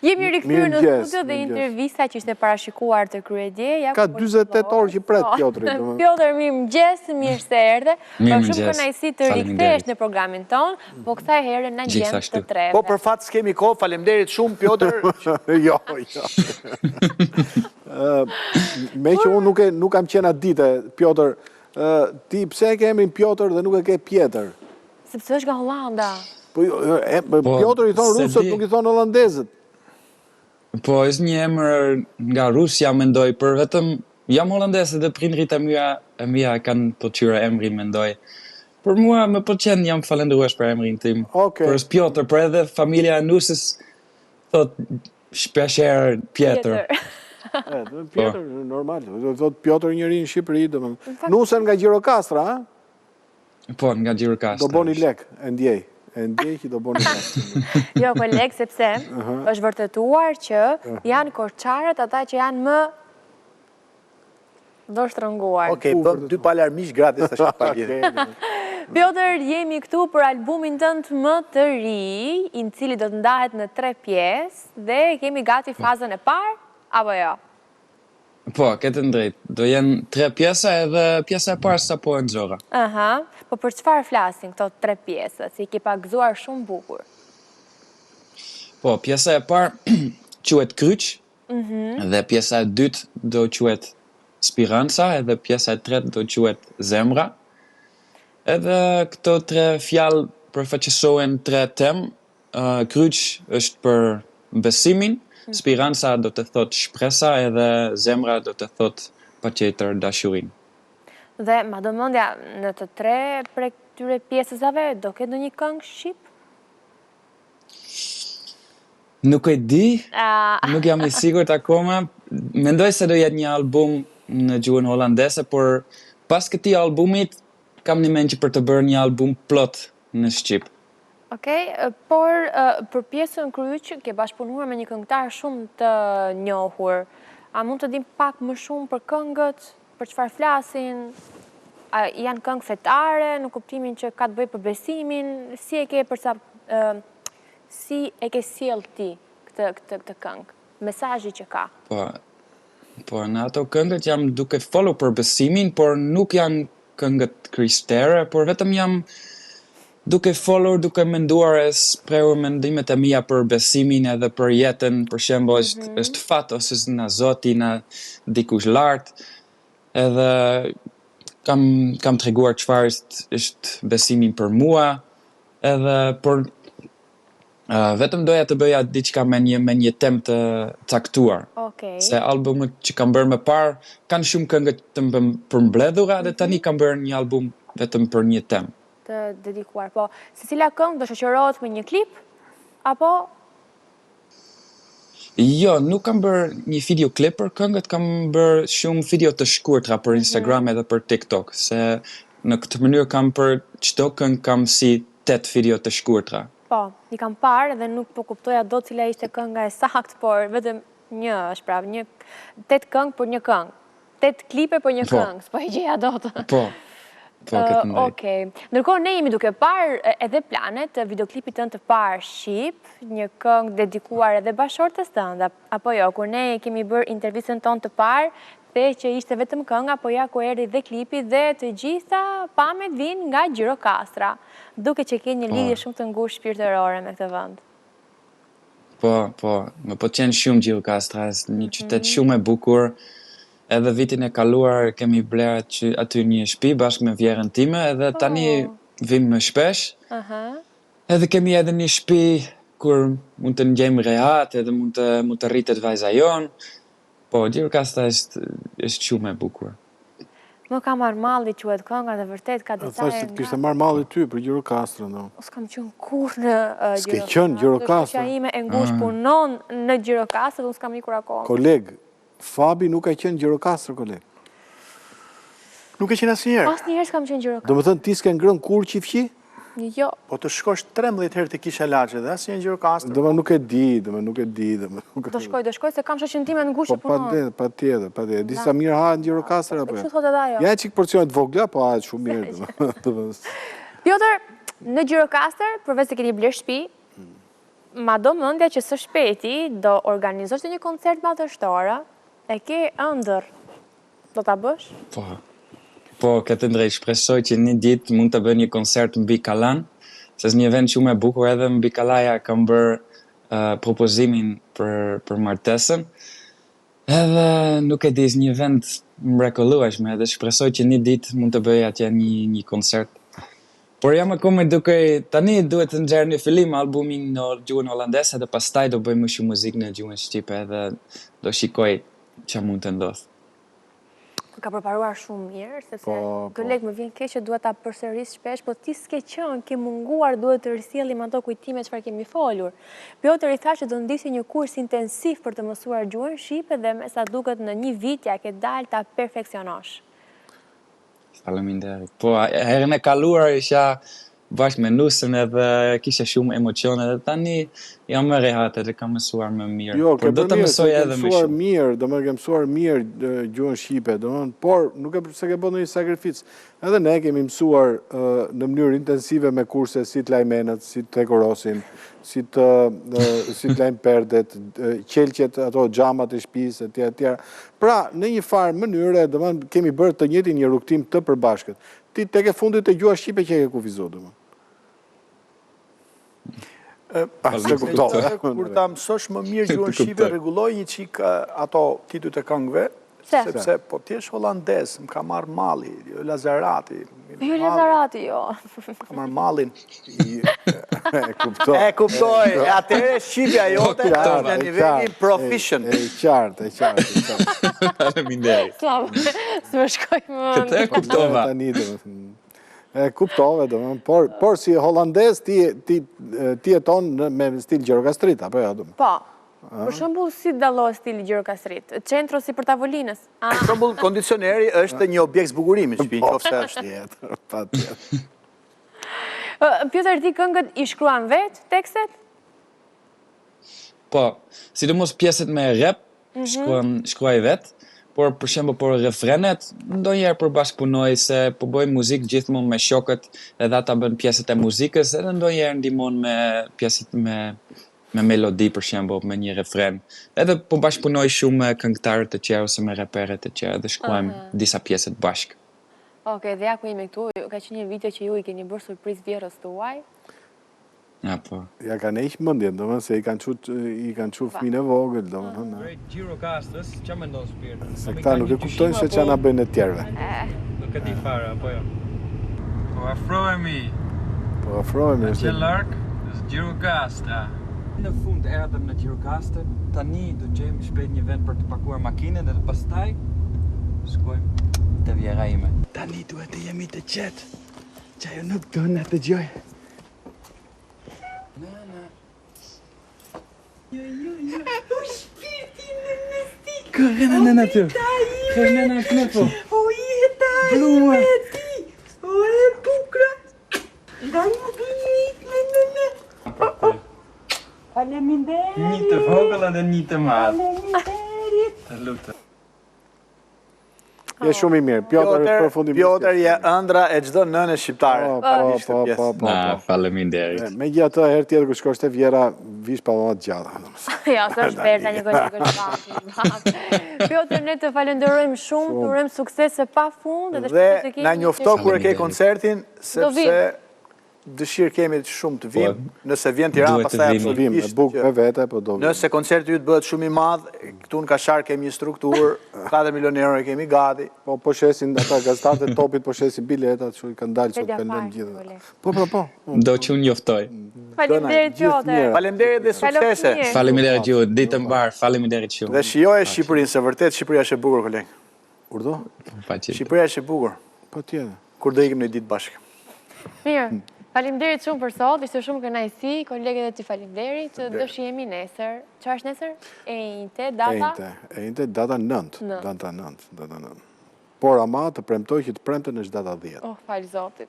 Jemi rikthyer në studio dhe intervista që ishte parashikuar të kryer dje. Ka 48 orë që pret Piotri. Piotr, mirëmëngjes, mirë se erdhe. Për shumë kënaqësi të rikthesh në programin ton, po kësaj herë na gjen të tre. Po për fat s'kemi kohë, faleminderit shumë Piotr. Jo. Me që unë nuk kam qenë atë ditë, Piotr, ti pse e ke emrin Piotr dhe nuk e ke Pjetër? Sepse është nga Hollanda. Piotr i thonë rusët, nuk i thonë holandezët. Po, është një emër nga Rusja, mendoj, për vetëm jam holandese dhe prindrit e mia kanë pëlqyer emrin, mendoj. Për mua më pëlqen, jam falendërues për emrin tim. Për është Piotr, për edhe familja e nusës thot shpeshherë Pjetër. Pjetër, normal. Thot Piotr njëri në Shqipëri, nusën nga Gjirokastra, ha? Po, nga Gjirokastra. Do boni lek, e ndjej që do boni lek. Jo, koleg, sepse është vërtetuar që janë korçarët ata që janë më do shtrënguar. Okej, po dy palarmish gratis tash pagë. Piotr, jemi këtu për albumin tënd më të ri, i cili do të ndahet në 3 pjesë dhe kemi gati fazën e parë apo jo? Po, këtë drejt. Do jenë 3 pjesa edhe pjesa e parë sapo e nxorra. Po për çfarë flasin këto 3 pjesa, si i ke pagëzuar shumë bukur? Po, pjesa e parë quhet Kryq, dhe pjesa e dytë do quhet Speranca, edhe pjesa e tretë do quhet Zemra. Edhe këto 3 fjalë përfaqësohen 3 temë. Kryq është për besimin, Speranca do të thot shpresa, edhe Zemra do të thot patjetër dashurinë. Dhe ma do mendja në të 3 prej këtyre pjesësave do ketë ndonjë këngë shqip? Nuk e di, nuk jam i sigurt akoma. Mendoj se do jetë një album në gjuhën holandese, por pas këtij albumit kam në mend që për të bërë një album plot në shqip. Okej, por për pjesën Kryq ke bashkëpunuar me një këngëtar shumë të njohur. A mund të dim pak më shumë për këngët, për çfarë flasin? Janë këngë fetare, në kuptimin që ka të bëjë për besimin, si e ke sjell ti këtë këngë, mesazhi që ka? Po, në ato këngët jam duke folur për besimin, por nuk janë këngët kristere, por vetëm jam duke folur, duke menduar e shprehur mendimet e mia për besimin edhe për jetën, për shembull është fat ose na Zoti na dikush lart, edhe kam treguar çfarë është besimin për mua, edhe por vetëm doja të bëja diçka me një temë të caktuar. Se albumet që kam bërë më parë kanë shumë këngë të përmbledhura dhe tani kam bërë një album vetëm për një temë. Të dedikuar, po. Se cila këngë do shoqërohet me një klip, apo? Jo, nuk kam bërë një videoklip për këngët, kam bërë shumë video të shkurtra për Instagram edhe për TikTok, se në këtë mënyrë kam për çdo këngë kam si 8 video të shkurtra. Po, i kam parë dhe nuk po kuptoja do cila ishte kënga e saktë, por vetëm një është prapë, 8 këngë për një këngë. 8 klipe për një këngë, s'po e gjeja dot. Po, këtë ndaj. Okej. Ndërkohë ne jemi duke parë edhe planet të videoklipit tënd të parë shqip, një këngë dedikuar edhe bashortes tënde, apo jo, kur ne kemi bërë intervistën tonë të parë, the që ishte vetëm kënga, po ja ku erdhi dhe klipi dhe të gjitha pamjet vinë nga Gjirokastra, duke që ke një lidhje shumë të ngushtë shpirtërore me këtë vend. Po, më pëlqen shumë Gjirokastra, është një qytet shumë e bukur. Edhe vitin e kaluar kemi bler aty një shtëpi bashkë me vjerën time, edhe tani vim më shpesh. Edhe kemi edhe një shtëpi kur mund të ngjejmë rehat, edhe mund të rritet vajza jonë. Po, Gjirokastra është shumë e bukur. Më ka marrë malli quhet kënga dhe vërtet ka detaje. Thashë të kishte marrë malli ty për Gjirokastra, no. S'kam qenë kurrë në Gjirokastra. S'ke qenë Gjirokastra. Shoqja ime e ngushtë punon në Gjirokastra, unë s'kam ikur akoma. Koleg, Fabi nuk ka qenë Gjirokastra, koleg. Nuk e qenë asnjëherë. Asnjëherë s'kam qenë Gjirokastra. Do të thënë ti s'ke ngrënë kur qifqi? Jo. Po të shkosh 13 herë te Kisha Laçe dhe asnjë Gjirokastër. Do nuk e di. Do shkoj se kam shoqën time në ngushtë punon. Patjetër. Disa mirë ha në Gjirokastër apo? Kështu thotë edhe ajo. Ja çik porcione të vogla, po ha shumë mirë. Piotr, në Gjirokastër, përveç se keni bler shtëpi, ma do mëndja që së shpeti do organizosh një koncert madhështore, e ke ëndër, do t'a bësh? Po, këtë ndrej, shpresoj që një ditë mund të bëj një koncert mbi Kalan, se është një event shumë e bukur edhe mbi Kalaja kam bërë propozimin për martesën, edhe nuk e di, është një event mrekullueshme edhe shpresoj që një ditë mund të bëj atje një koncert. Por jam akome duke, tani duhet të nxjerr në fillim albumin në gjuhën holandese dhe pastaj do bëj më shumë muzikë në gjuhën shqipe edhe do shikoj ç'a mund të ndodh. Ka përparuar shumë mirë, sepse kolegë më vjen keq që duhet ta përsëris shpesh, po ti s'ke qenë, ke munguar, duhet të risjellim ato kujtime çfarë kemi folur. Piotr i thashë do ndisë një kurs intensiv për të mësuar gjuhën shqipe dhe me sa duket në një vit ja ke dalë ta perfeksionosh. Faleminderit. Po, herën e kaluar isha bashkë me Nusën edhe kisha shumë emocione dhe tani jam më rehat edhe kam mësuar më mirë. Jo, por do të mësoj edhe më shumë. Mirë, do më ke mësuar mirë gjuhën shqipe, por nuk e se ke bërë ndonjë sakrificë. Edhe ne kemi mësuar në mënyrë intensive me kurse si të lajmenët, si të dekorosin, si të lajmë perdet, qelqet ato xhamat e shtëpisë etj etj. Pra, në një farë mënyre, domethënë kemi bërë të njëjtin një rrugtim të përbashkët. Ti tek e fundit të gjuha shqipe që e ke kufizuar domethënë. Kur ta mësosh më mirë gjuhën shqipe, rregulloj një çik ato titujt e këngëve, sepse po ti je holandez, më ka marr malli, Lazarati. Jo Lazarati, jo. Ka marr mallin. E kuptoj. E kuptoj. Atëherë shqipja jote është në nivelin proficient. E qartë. Faleminderit. S'më shkoj më. Këtë e kuptova. E kuptove, por si holandez ti jeton me stil Gjirokastrit, apo jo? Po, për shembull si dallohet stili Gjirokastrit? Qentro si për tavolinës? Për shembull, kondicioneri është një objekt zbukurimi në shtëpi, nëse është. Patjetër. Piotr, ti këngët i shkruan vetë tekstet? Po, sidomos pjesët me rap shkruaj vetë. Por për shembull por refrenet ndonjëherë përbashkëpunoj se po bëj muzikë gjithmonë me shokët edhe ata bën pjesët e muzikës edhe ndonjëherë ndihmon me pjesët me melodi për shembull me një refren. Edhe po bashkëpunoj shumë me këngëtarë të tjerë ose me raperë të tjerë dhe shkruajmë disa pjesët bashkë. Okej, dhe ja ku jemi këtu, ka qenë një video që ju i keni bërë surprizë vjerës tuaj. Ja, po. Ja kanë heq mendjen, domethënë se i kanë çu fëmijën e vogël, domethënë. Girokastrës, ç'a mendon Spirt? Se këta nuk e kuptojnë se ç'a na bëjnë të tjerëve. Nuk e di fare, apo jo. Po afrohemi. Që larg, është Gjirokastra. Në fund erdhëm në Gjirokastër, tani do gjejmë shpejt një vend për të parkuar makinën dhe pastaj shkojmë te vjera ime. Tani duhet të jemi të qetë, që ajo nuk do na dëgjoj. Kërë në natyrë. Kërë në knepo. O jeta e ti. O e bukra. Nga një binit në. Faleminderit. Një të vogël dhe një të madh. Faleminderit. Të lutem. Je shumë i mirë. Piotr je ëndra e çdo nëne shqiptare. Po. Faleminderit. Megjithatë herë tjetër kur shkosh te vjera, vish pa më të gjalla. Jo, s'është verta një gol. Piotr, ne të falenderojmë shumë, të urojmë suksese pafund dhe na njofto kur e ke koncertin, sepse dëshirë kemi shumë të vim, nëse vjen Tiranë pastaj absolutisht bukë me vete, po do vim. Nëse koncerti yt bëhet shumë i madh, këtu në Kashar kemi një strukturë, 4 milionë euro e kemi gati. Po shesin ata gazetarët e topit, po shesin biletat, që kanë dalë sot kanë lënë gjithë. Po. Do që unë njoftoj. Faleminderit Piotr. Faleminderit dhe suksese. Faleminderit ju, ditë mbar, faleminderit shumë. Dhe shijoje Shqipërinë, se vërtet Shqipëria është e bukur, koleg. Urdo? Shqipëria është e bukur. Patjetër. Kur do ikim në ditë bashkë. Mirë. Faleminderit shumë për sot, ishte shumë kënaqësi, kolegët e ti faleminderit, do shihemi nesër. Çfarë është nesër? Ejnte, data? Ejnte, data 9. Por ama të premtoj që të premten është data 10. Oh, falë Zotit.